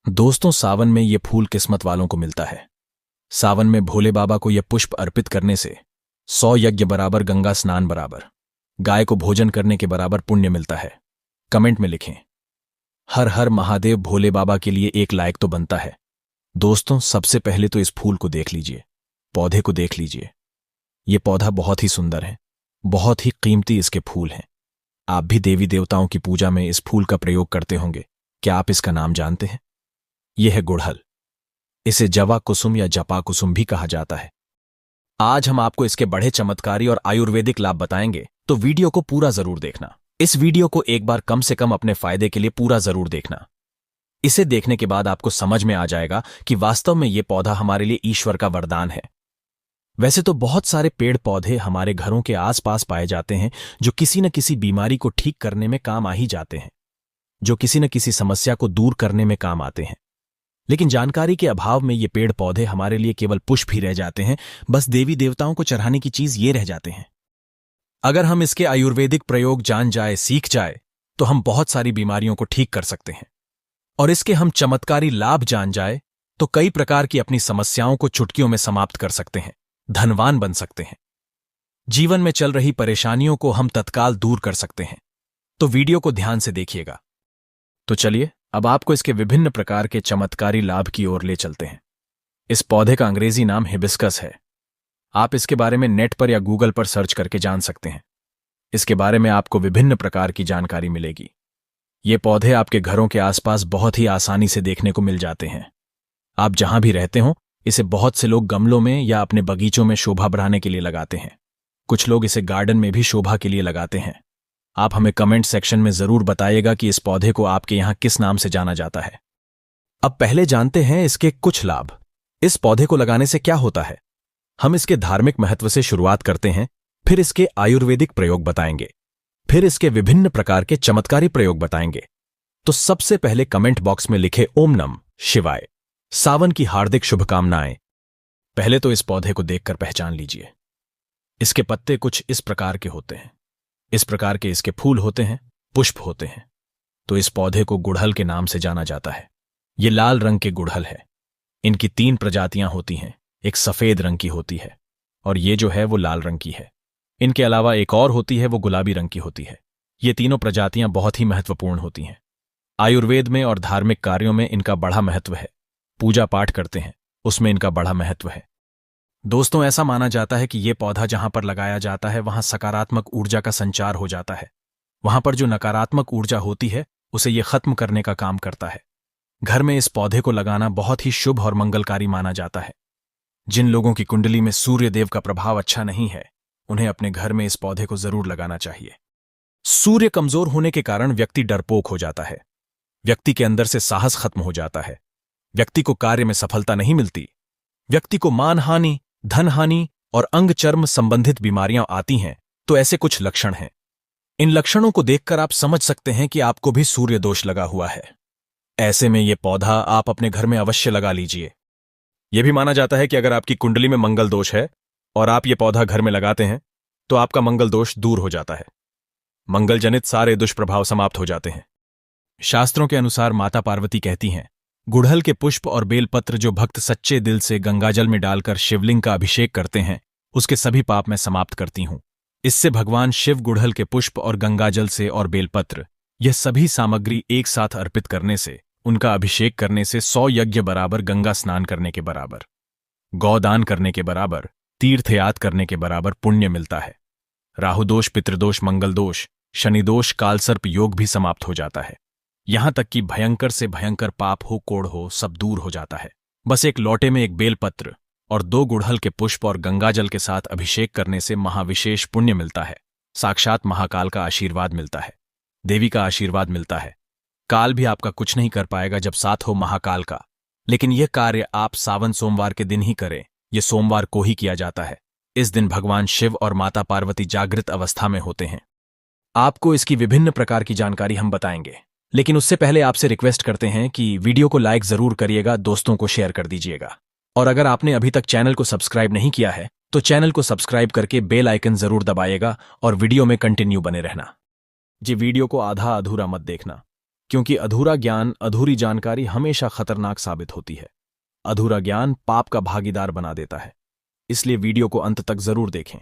दोस्तों, सावन में ये फूल किस्मत वालों को मिलता है। सावन में भोले बाबा को यह पुष्प अर्पित करने से 100 यज्ञ बराबर, गंगा स्नान बराबर, गाय को भोजन करने के बराबर पुण्य मिलता है। कमेंट में लिखें, हर हर महादेव। भोले बाबा के लिए एक लाइक तो बनता है। दोस्तों, सबसे पहले तो इस फूल को देख लीजिए, पौधे को देख लीजिए। ये पौधा बहुत ही सुंदर है, बहुत ही कीमती इसके फूल हैं। आप भी देवी देवताओं की पूजा में इस फूल का प्रयोग करते होंगे। क्या आप इसका नाम जानते हैं? यह है गुड़हल। इसे जवा कुसुम या जपा कुसुम भी कहा जाता है। आज हम आपको इसके बड़े चमत्कारी और आयुर्वेदिक लाभ बताएंगे, तो वीडियो को पूरा जरूर देखना। इस वीडियो को एक बार कम से कम अपने फायदे के लिए पूरा जरूर देखना। इसे देखने के बाद आपको समझ में आ जाएगा कि वास्तव में यह पौधा हमारे लिए ईश्वर का वरदान है। वैसे तो बहुत सारे पेड़ पौधे हमारे घरों के आसपास पाए जाते हैं जो किसी न किसी बीमारी को ठीक करने में काम आ ही जाते हैं, जो किसी न किसी समस्या को दूर करने में काम आते हैं। लेकिन जानकारी के अभाव में ये पेड़ पौधे हमारे लिए केवल पुष्प ही रह जाते हैं, बस देवी देवताओं को चढ़ाने की चीज ये रह जाते हैं। अगर हम इसके आयुर्वेदिक प्रयोग जान जाए, सीख जाए, तो हम बहुत सारी बीमारियों को ठीक कर सकते हैं। और इसके हम चमत्कारी लाभ जान जाए तो कई प्रकार की अपनी समस्याओं को चुटकियों में समाप्त कर सकते हैं, धनवान बन सकते हैं। जीवन में चल रही परेशानियों को हम तत्काल दूर कर सकते हैं। तो वीडियो को ध्यान से देखिएगा। तो चलिए, अब आपको इसके विभिन्न प्रकार के चमत्कारी लाभ की ओर ले चलते हैं। इस पौधे का अंग्रेजी नाम हिबिस्कस है। आप इसके बारे में नेट पर या गूगल पर सर्च करके जान सकते हैं। इसके बारे में आपको विभिन्न प्रकार की जानकारी मिलेगी। ये पौधे आपके घरों के आसपास बहुत ही आसानी से देखने को मिल जाते हैं। आप जहां भी रहते हो, इसे बहुत से लोग गमलों में या अपने बगीचों में शोभा बढ़ाने के लिए लगाते हैं। कुछ लोग इसे गार्डन में भी शोभा के लिए लगाते हैं। आप हमें कमेंट सेक्शन में जरूर बताइएगा कि इस पौधे को आपके यहां किस नाम से जाना जाता है। अब पहले जानते हैं इसके कुछ लाभ। इस पौधे को लगाने से क्या होता है? हम इसके धार्मिक महत्व से शुरुआत करते हैं, फिर इसके आयुर्वेदिक प्रयोग बताएंगे, फिर इसके विभिन्न प्रकार के चमत्कारी प्रयोग बताएंगे। तो सबसे पहले कमेंट बॉक्स में लिखे ओम नमः शिवाय। सावन की हार्दिक शुभकामनाएं। पहले तो इस पौधे को देखकर पहचान लीजिए। इसके पत्ते कुछ इस प्रकार के होते हैं। इस प्रकार के इसके फूल होते हैं, पुष्प होते हैं। तो इस पौधे को गुड़हल के नाम से जाना जाता है। ये लाल रंग के गुड़हल है। इनकी 3 प्रजातियां होती हैं। एक सफेद रंग की होती है और ये जो है वो लाल रंग की है। इनके अलावा एक और होती है, वो गुलाबी रंग की होती है। ये तीनों प्रजातियां बहुत ही महत्वपूर्ण होती हैं। आयुर्वेद में और धार्मिक कार्यों में इनका बड़ा महत्व है। पूजा पाठ करते हैं, उसमें इनका बड़ा महत्व है। दोस्तों, ऐसा माना जाता है कि यह पौधा जहां पर लगाया जाता है वहां सकारात्मक ऊर्जा का संचार हो जाता है। वहां पर जो नकारात्मक ऊर्जा होती है उसे यह खत्म करने का काम करता है। घर में इस पौधे को लगाना बहुत ही शुभ और मंगलकारी माना जाता है। जिन लोगों की कुंडली में सूर्य देव का प्रभाव अच्छा नहीं है, उन्हें अपने घर में इस पौधे को जरूर लगाना चाहिए। सूर्य कमजोर होने के कारण व्यक्ति डरपोक हो जाता है। व्यक्ति के अंदर से साहस खत्म हो जाता है। व्यक्ति को कार्य में सफलता नहीं मिलती। व्यक्ति को मानहानि, धनहानि और अंग चर्म संबंधित बीमारियां आती हैं। तो ऐसे कुछ लक्षण हैं। इन लक्षणों को देखकर आप समझ सकते हैं कि आपको भी सूर्य दोष लगा हुआ है। ऐसे में यह पौधा आप अपने घर में अवश्य लगा लीजिए। यह भी माना जाता है कि अगर आपकी कुंडली में मंगल दोष है और आप ये पौधा घर में लगाते हैं तो आपका मंगल दोष दूर हो जाता है। मंगल जनित सारे दुष्प्रभाव समाप्त हो जाते हैं। शास्त्रों के अनुसार माता पार्वती कहती हैं, गुड़हल के पुष्प और बेलपत्र जो भक्त सच्चे दिल से गंगाजल में डालकर शिवलिंग का अभिषेक करते हैं, उसके सभी पाप मैं समाप्त करती हूं। इससे भगवान शिव गुड़हल के पुष्प और गंगाजल से और बेलपत्र, यह सभी सामग्री एक साथ अर्पित करने से, उनका अभिषेक करने से 100 यज्ञ बराबर, गंगा स्नान करने के बराबर, गौदान करने के बराबर, तीर्थयात करने के बराबर पुण्य मिलता है। राहुदोष, पितृदोष, मंगल दोष, शनिदोष, कालसर्प योग भी समाप्त हो जाता है। यहां तक कि भयंकर से भयंकर पाप हो, कोढ़ हो, सब दूर हो जाता है। बस एक लोटे में एक बेलपत्र और 2 गुड़हल के पुष्प और गंगाजल के साथ अभिषेक करने से महाविशेष पुण्य मिलता है। साक्षात महाकाल का आशीर्वाद मिलता है, देवी का आशीर्वाद मिलता है। काल भी आपका कुछ नहीं कर पाएगा जब साथ हो महाकाल का। लेकिन यह कार्य आप सावन सोमवार के दिन ही करें। यह सोमवार को ही किया जाता है। इस दिन भगवान शिव और माता पार्वती जागृत अवस्था में होते हैं। आपको इसकी विभिन्न प्रकार की जानकारी हम बताएंगे, लेकिन उससे पहले आपसे रिक्वेस्ट करते हैं कि वीडियो को लाइक जरूर करिएगा, दोस्तों को शेयर कर दीजिएगा। और अगर आपने अभी तक चैनल को सब्सक्राइब नहीं किया है तो चैनल को सब्सक्राइब करके बेल आइकन जरूर दबाइएगा और वीडियो में कंटिन्यू बने रहना जी। वीडियो को आधा अधूरा मत देखना। क्योंकि अधूरा ज्ञान, अधूरी जानकारी हमेशा खतरनाक साबित होती है। अधूरा ज्ञान पाप का भागीदार बना देता है। इसलिए वीडियो को अंत तक जरूर देखें।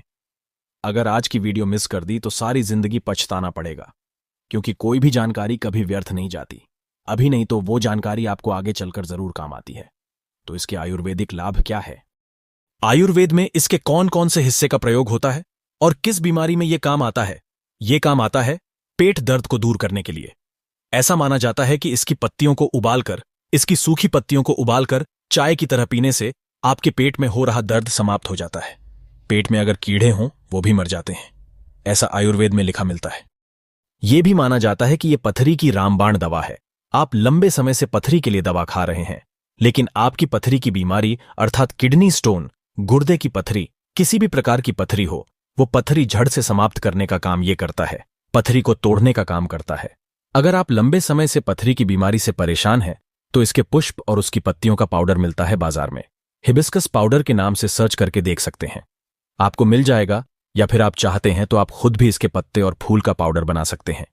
अगर आज की वीडियो मिस कर दी तो सारी जिंदगी पछताना पड़ेगा, क्योंकि कोई भी जानकारी कभी व्यर्थ नहीं जाती। अभी नहीं तो वो जानकारी आपको आगे चलकर जरूर काम आती है। तो इसके आयुर्वेदिक लाभ क्या है? आयुर्वेद में इसके कौन कौन से हिस्से का प्रयोग होता है और किस बीमारी में यह काम आता है? यह काम आता है पेट दर्द को दूर करने के लिए। ऐसा माना जाता है कि इसकी पत्तियों को उबालकर, इसकी सूखी पत्तियों को उबालकर चाय की तरह पीने से आपके पेट में हो रहा दर्द समाप्त हो जाता है। पेट में अगर कीड़े हों वो भी मर जाते हैं, ऐसा आयुर्वेद में लिखा मिलता है। यह भी माना जाता है कि यह पथरी की रामबाण दवा है। आप लंबे समय से पथरी के लिए दवा खा रहे हैं, लेकिन आपकी पथरी की बीमारी अर्थात किडनी स्टोन, गुर्दे की पथरी, किसी भी प्रकार की पथरी हो, वो पथरी जड़ से समाप्त करने का काम ये करता है, पथरी को तोड़ने का काम करता है। अगर आप लंबे समय से पथरी की बीमारी से परेशान हैं, तो इसके पुष्प और उसकी पत्तियों का पाउडर मिलता है बाजार में। हिबिस्कस पाउडर के नाम से सर्च करके देख सकते हैं, आपको मिल जाएगा। या फिर आप चाहते हैं तो आप खुद भी इसके पत्ते और फूल का पाउडर बना सकते हैं।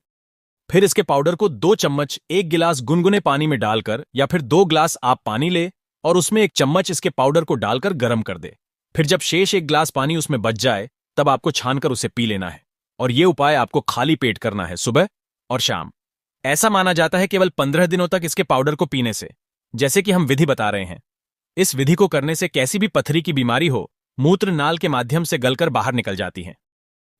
फिर इसके पाउडर को 2 चम्मच 1 गिलास गुनगुने पानी में डालकर, या फिर 2 ग्लास आप पानी ले और उसमें 1 चम्मच इसके पाउडर को डालकर गर्म कर दे। फिर जब शेष 1 ग्लास पानी उसमें बच जाए, तब आपको छानकर उसे पी लेना है। और ये उपाय आपको खाली पेट करना है, सुबह और शाम। ऐसा माना जाता है केवल 15 दिनों तक इसके पाउडर को पीने से, जैसे कि हम विधि बता रहे हैं। इस विधि को करने से कैसी भी पथरी की बीमारी हो, मूत्र नाल के माध्यम से गलकर बाहर निकल जाती है।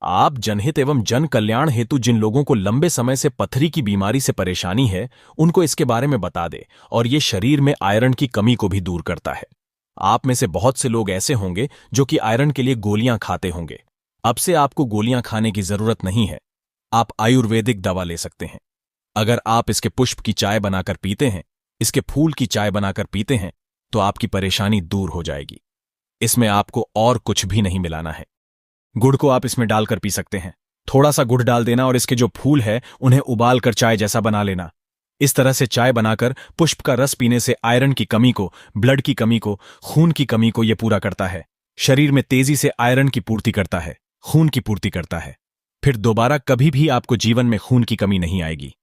आप जनहित एवं जन कल्याण हेतु जिन लोगों को लंबे समय से पथरी की बीमारी से परेशानी है, उनको इसके बारे में बता दे। और ये शरीर में आयरन की कमी को भी दूर करता है। आप में से बहुत से लोग ऐसे होंगे जो कि आयरन के लिए गोलियां खाते होंगे। अब से आपको गोलियां खाने की जरूरत नहीं है, आप आयुर्वेदिक दवा ले सकते हैं। अगर आप इसके पुष्प की चाय बनाकर पीते हैं, इसके फूल की चाय बनाकर पीते हैं, तो आपकी परेशानी दूर हो जाएगी। इसमें आपको और कुछ भी नहीं मिलाना है। गुड़ को आप इसमें डालकर पी सकते हैं। थोड़ा सा गुड़ डाल देना और इसके जो फूल है उन्हें उबाल कर चाय जैसा बना लेना। इस तरह से चाय बनाकर पुष्प का रस पीने से आयरन की कमी को, ब्लड की कमी को, खून की कमी को यह पूरा करता है। शरीर में तेजी से आयरन की पूर्ति करता है, खून की पूर्ति करता है। फिर दोबारा कभी भी आपको जीवन में खून की कमी नहीं आएगी।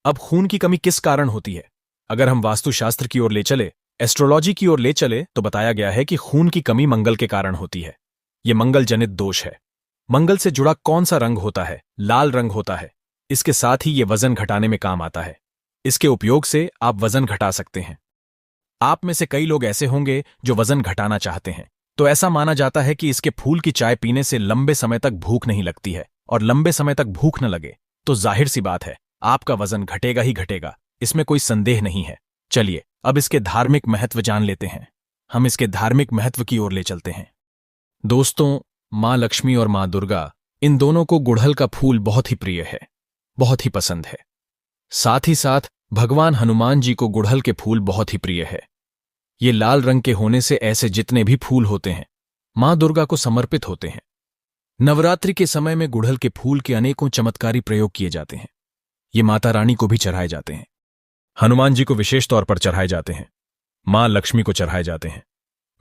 अब खून की कमी किस कारण होती है? अगर हम वास्तुशास्त्र की ओर ले चले, एस्ट्रोलॉजी की ओर ले चले, तो बताया गया है कि खून की कमी मंगल के कारण होती है। यह मंगल जनित दोष है। मंगल से जुड़ा कौन सा रंग होता है? लाल रंग होता है। इसके साथ ही यह वजन घटाने में काम आता है। इसके उपयोग से आप वजन घटा सकते हैं। आप में से कई लोग ऐसे होंगे जो वजन घटाना चाहते हैं, तो ऐसा माना जाता है कि इसके फूल की चाय पीने से लंबे समय तक भूख नहीं लगती है। और लंबे समय तक भूख न लगे तो जाहिर सी बात है, आपका वजन घटेगा ही घटेगा, इसमें कोई संदेह नहीं है। चलिए अब इसके धार्मिक महत्व जान लेते हैं। हम इसके धार्मिक महत्व की ओर ले चलते हैं। दोस्तों, मां लक्ष्मी और मां दुर्गा, इन दोनों को गुड़हल का फूल बहुत ही प्रिय है, बहुत ही पसंद है। साथ ही साथ भगवान हनुमान जी को गुड़हल के फूल बहुत ही प्रिय है। ये लाल रंग के होने से ऐसे जितने भी फूल होते हैं, मां दुर्गा को समर्पित होते हैं। नवरात्रि के समय में गुड़हल के फूल के अनेकों चमत्कारी प्रयोग किए जाते हैं। ये माता रानी को भी चढ़ाए जाते हैं, हनुमान जी को विशेष तौर पर चढ़ाए जाते हैं, मां लक्ष्मी को चढ़ाए जाते हैं।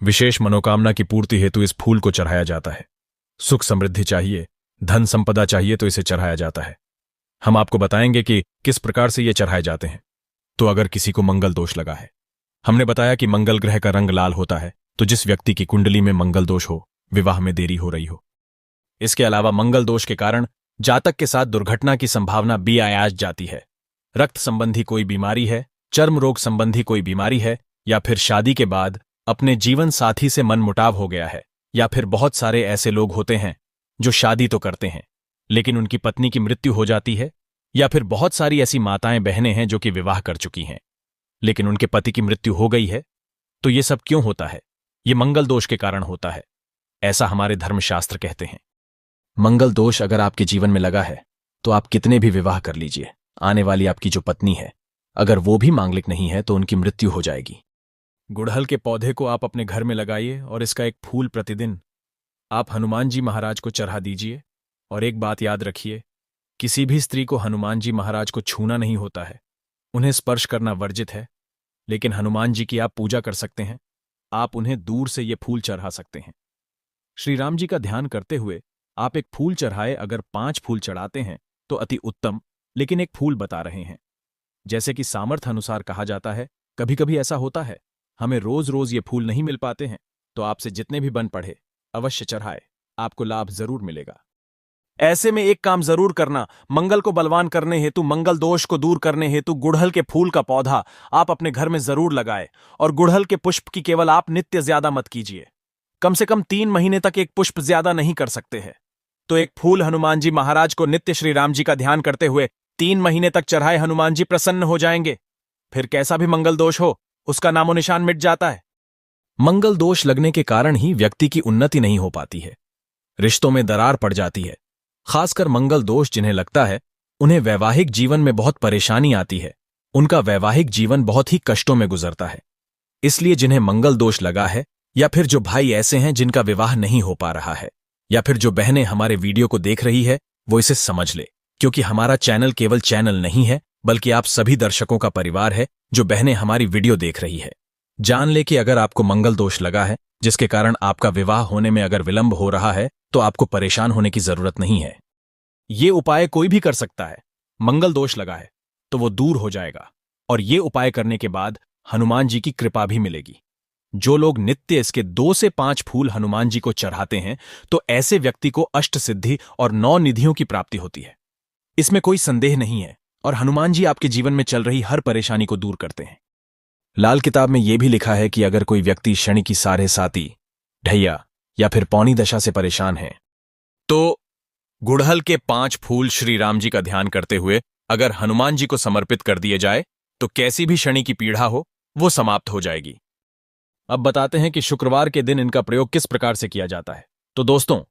विशेष मनोकामना की पूर्ति हेतु इस फूल को चढ़ाया जाता है। सुख समृद्धि चाहिए, धन संपदा चाहिए तो इसे चढ़ाया जाता है। हम आपको बताएंगे कि किस प्रकार से ये चढ़ाए जाते हैं। तो अगर किसी को मंगल दोष लगा है, हमने बताया कि मंगल ग्रह का रंग लाल होता है, तो जिस व्यक्ति की कुंडली में मंगल दोष हो, विवाह में देरी हो रही हो। इसके अलावा मंगल दोष के कारण जातक के साथ दुर्घटना की संभावना भी आ जाती है। रक्त संबंधी कोई बीमारी है, चर्म रोग संबंधी कोई बीमारी है, या फिर शादी के बाद अपने जीवन साथी से मनमुटाव हो गया है, या फिर बहुत सारे ऐसे लोग होते हैं जो शादी तो करते हैं लेकिन उनकी पत्नी की मृत्यु हो जाती है, या फिर बहुत सारी ऐसी माताएं बहनें हैं जो कि विवाह कर चुकी हैं लेकिन उनके पति की मृत्यु हो गई है। तो ये सब क्यों होता है? ये मंगल दोष के कारण होता है, ऐसा हमारे धर्मशास्त्र कहते हैं। मंगल दोष अगर आपके जीवन में लगा है तो आप कितने भी विवाह कर लीजिए, आने वाली आपकी जो पत्नी है, अगर वो भी मांगलिक नहीं है तो उनकी मृत्यु हो जाएगी। गुड़हल के पौधे को आप अपने घर में लगाइए और इसका एक फूल प्रतिदिन आप हनुमान जी महाराज को चढ़ा दीजिए। और एक बात याद रखिए, किसी भी स्त्री को हनुमान जी महाराज को छूना नहीं होता है, उन्हें स्पर्श करना वर्जित है। लेकिन हनुमान जी की आप पूजा कर सकते हैं, आप उन्हें दूर से ये फूल चढ़ा सकते हैं। श्री राम जी का ध्यान करते हुए आप एक फूल चढ़ाए, अगर 5 फूल चढ़ाते हैं तो अति उत्तम, लेकिन एक फूल बता रहे हैं। जैसे कि सामर्थ्य अनुसार कहा जाता है, कभी कभी ऐसा होता है हमें रोज रोज ये फूल नहीं मिल पाते हैं, तो आपसे जितने भी बन पड़े अवश्य चढ़ाए, आपको लाभ जरूर मिलेगा। ऐसे में एक काम जरूर करना, मंगल को बलवान करने हेतु, मंगल दोष को दूर करने हेतु गुड़हल के फूल का पौधा आप अपने घर में जरूर लगाए। और गुड़हल के पुष्प की केवल आप नित्य ज्यादा मत कीजिए, कम से कम 3 महीने तक एक पुष्प ज्यादा नहीं कर सकते हैं। तो एक फूल हनुमान जी महाराज को नित्य श्री राम जी का ध्यान करते हुए 3 महीने तक चढ़ाए, हनुमान जी प्रसन्न हो जाएंगे। फिर कैसा भी मंगल दोष हो, उसका नामो निशान मिट जाता है। मंगल दोष लगने के कारण ही व्यक्ति की उन्नति नहीं हो पाती है, रिश्तों में दरार पड़ जाती है। खासकर मंगल दोष जिन्हें लगता है, उन्हें वैवाहिक जीवन में बहुत परेशानी आती है, उनका वैवाहिक जीवन बहुत ही कष्टों में गुजरता है। इसलिए जिन्हें मंगल दोष लगा है, या फिर जो भाई ऐसे हैं जिनका विवाह नहीं हो पा रहा है, या फिर जो बहनें हमारे वीडियो को देख रही है, वो इसे समझ ले, क्योंकि हमारा चैनल केवल चैनल नहीं है, बल्कि आप सभी दर्शकों का परिवार है जो बहनें हमारी वीडियो देख रही है। जान ले कि अगर आपको मंगल दोष लगा है, जिसके कारण आपका विवाह होने में अगर विलंब हो रहा है, तो आपको परेशान होने की जरूरत नहीं है। ये उपाय कोई भी कर सकता है। मंगल दोष लगा है तो वो दूर हो जाएगा, और ये उपाय करने के बाद हनुमान जी की कृपा भी मिलेगी। जो लोग नित्य इसके 2 से 5 फूल हनुमान जी को चढ़ाते हैं, तो ऐसे व्यक्ति को अष्ट सिद्धि और 9 निधियों की प्राप्ति होती है। इसमें कोई संदेह नहीं है, और हनुमान जी आपके जीवन में चल रही हर परेशानी को दूर करते हैं। लाल किताब में यह भी लिखा है कि अगर कोई व्यक्ति शनि की साढ़े साती, ढैया या फिर पौनी दशा से परेशान है, तो गुड़हल के 5 फूल श्री राम जी का ध्यान करते हुए अगर हनुमान जी को समर्पित कर दिए जाए, तो कैसी भी शनि की पीड़ा हो वो समाप्त हो जाएगी। अब बताते हैं कि शुक्रवार के दिन इनका प्रयोग किस प्रकार से किया जाता है। तो दोस्तों,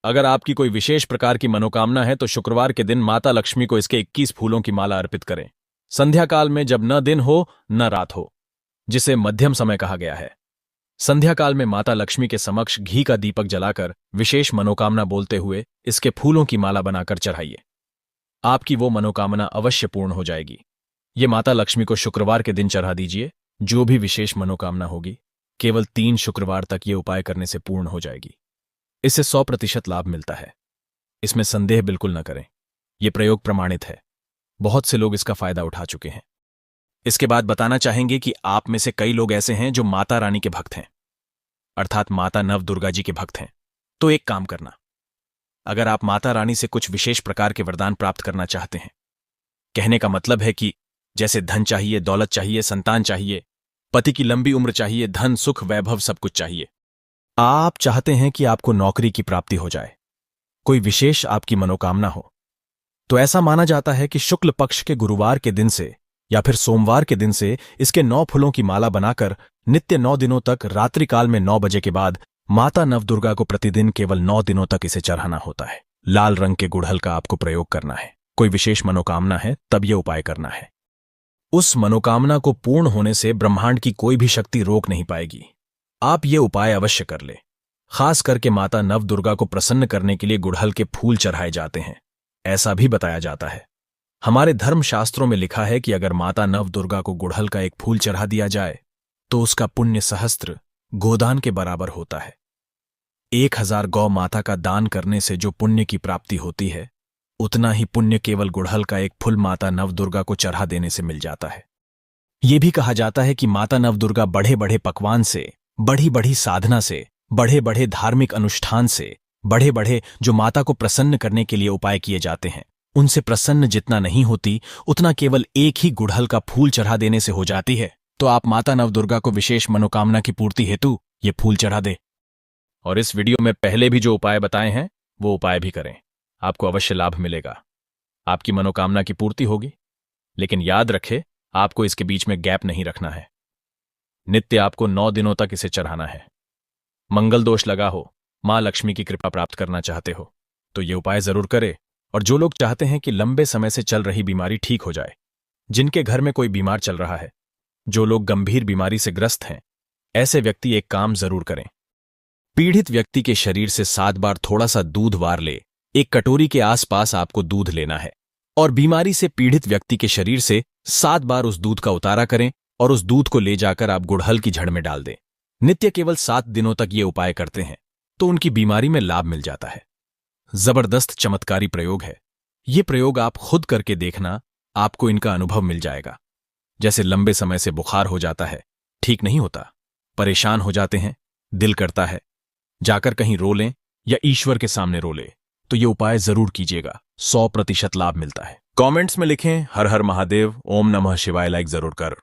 अगर आपकी कोई विशेष प्रकार की मनोकामना है, तो शुक्रवार के दिन माता लक्ष्मी को इसके 21 फूलों की माला अर्पित करें, संध्या काल में, जब न दिन हो न रात हो, जिसे मध्यम समय कहा गया है। संध्या काल में माता लक्ष्मी के समक्ष घी का दीपक जलाकर विशेष मनोकामना बोलते हुए इसके फूलों की माला बनाकर चढ़ाइए। आपकी वो मनोकामना अवश्य पूर्ण हो जाएगी। ये माता लक्ष्मी को शुक्रवार के दिन चढ़ा दीजिए। जो भी विशेष मनोकामना होगी, केवल 3 शुक्रवार तक ये उपाय करने से पूर्ण हो जाएगी। इससे 100% लाभ मिलता है, इसमें संदेह बिल्कुल न करें। यह प्रयोग प्रमाणित है, बहुत से लोग इसका फायदा उठा चुके हैं। इसके बाद बताना चाहेंगे कि आप में से कई लोग ऐसे हैं जो माता रानी के भक्त हैं, अर्थात माता नव दुर्गा जी के भक्त हैं। तो एक काम करना, अगर आप माता रानी से कुछ विशेष प्रकार के वरदान प्राप्त करना चाहते हैं, कहने का मतलब है कि जैसे धन चाहिए, दौलत चाहिए, संतान चाहिए, पति की लंबी उम्र चाहिए, धन सुख वैभव सब कुछ चाहिए, आप चाहते हैं कि आपको नौकरी की प्राप्ति हो जाए, कोई विशेष आपकी मनोकामना हो, तो ऐसा माना जाता है कि शुक्ल पक्ष के गुरुवार के दिन से या फिर सोमवार के दिन से इसके 9 फूलों की माला बनाकर नित्य 9 दिनों तक रात्रि काल में 9 बजे के बाद माता नवदुर्गा को प्रतिदिन केवल 9 दिनों तक इसे चढ़ाना होता है। लाल रंग के गुड़हल का आपको प्रयोग करना है। कोई विशेष मनोकामना है तब यह उपाय करना है। उस मनोकामना को पूर्ण होने से ब्रह्मांड की कोई भी शक्ति रोक नहीं पाएगी। आप ये उपाय अवश्य कर ले। खास करके माता नवदुर्गा को प्रसन्न करने के लिए गुड़हल के फूल चढ़ाए जाते हैं। ऐसा भी बताया जाता है, हमारे धर्मशास्त्रों में लिखा है कि अगर माता नवदुर्गा को गुड़हल का एक फूल चढ़ा दिया जाए तो उसका पुण्य सहस्त्र गोदान के बराबर होता है। 1000 गौ माता का दान करने से जो पुण्य की प्राप्ति होती है, उतना ही पुण्य केवल गुड़हल का एक फूल माता नवदुर्गा को चढ़ा देने से मिल जाता है। यह भी कहा जाता है कि माता नवदुर्गा बड़े बड़े पकवान से, बड़ी बड़ी साधना से, बड़े बड़े धार्मिक अनुष्ठान से, बड़े बड़े जो माता को प्रसन्न करने के लिए उपाय किए जाते हैं, उनसे प्रसन्न जितना नहीं होती, उतना केवल एक ही गुड़हल का फूल चढ़ा देने से हो जाती है। तो आप माता नवदुर्गा को विशेष मनोकामना की पूर्ति हेतु ये फूल चढ़ा दे। और इस वीडियो में पहले भी जो उपाय बताए हैं वो उपाय भी करें, आपको अवश्य लाभ मिलेगा, आपकी मनोकामना की पूर्ति होगी। लेकिन याद रखें, आपको इसके बीच में गैप नहीं रखना है। नित्य आपको 9 दिनों तक इसे चढ़ाना है। मंगल दोष लगा हो, मां लक्ष्मी की कृपा प्राप्त करना चाहते हो, तो ये उपाय जरूर करें। और जो लोग चाहते हैं कि लंबे समय से चल रही बीमारी ठीक हो जाए, जिनके घर में कोई बीमार चल रहा है, जो लोग गंभीर बीमारी से ग्रस्त हैं, ऐसे व्यक्ति एक काम जरूर करें। पीड़ित व्यक्ति के शरीर से 7 बार थोड़ा सा दूध वार ले। एक कटोरी के आसपास आपको दूध लेना है और बीमारी से पीड़ित व्यक्ति के शरीर से 7 बार उस दूध का उतारा करें और उस दूध को ले जाकर आप गुड़हल की जड़ में डाल दें। नित्य केवल 7 दिनों तक ये उपाय करते हैं तो उनकी बीमारी में लाभ मिल जाता है। जबरदस्त चमत्कारी प्रयोग है। ये प्रयोग आप खुद करके देखना, आपको इनका अनुभव मिल जाएगा। जैसे लंबे समय से बुखार हो जाता है, ठीक नहीं होता, परेशान हो जाते हैं, दिल करता है जाकर कहीं रो लें या ईश्वर के सामने रो ले, तो ये उपाय जरूर कीजिएगा, 100% लाभ मिलता है। कमेंट्स में लिखें हर हर महादेव, ओम नमः शिवाय, लाइक जरूर कर।